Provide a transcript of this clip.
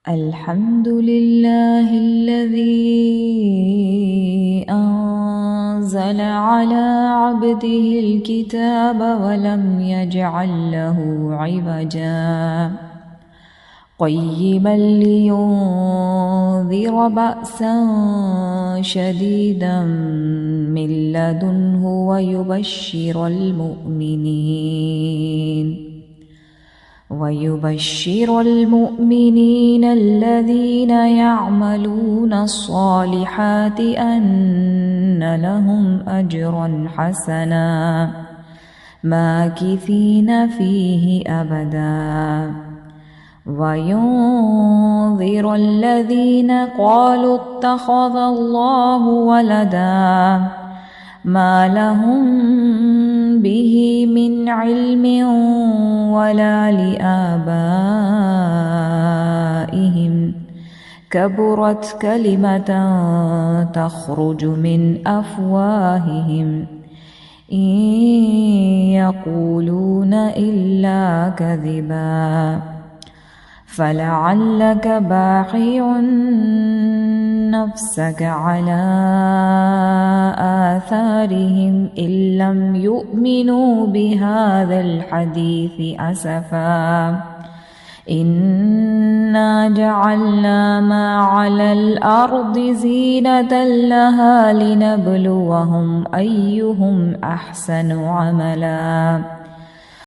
الحمد لله الذي أنزل على عبده الكتاب ولم يجعل له عوجا قيما لينذر بأسا شديدا من لدنه ويبشر المؤمنين الذين يعملون الصالحات أن لهم أجرا حسنا ماكثين فيه أبدا وينذر الذين قالوا اتخذ الله ولدا ما لهم به من علم ولا لآبائهم كبرت كلمة تخرج من أفواههم إن يقولون إلا كذبا فلعلك باخع نفسك على آثارهم إن لم يؤمنوا بهذا الحديث أسفا إنا جعلنا ما على الأرض زينة لها لنبلوهم أيهم أحسن عملا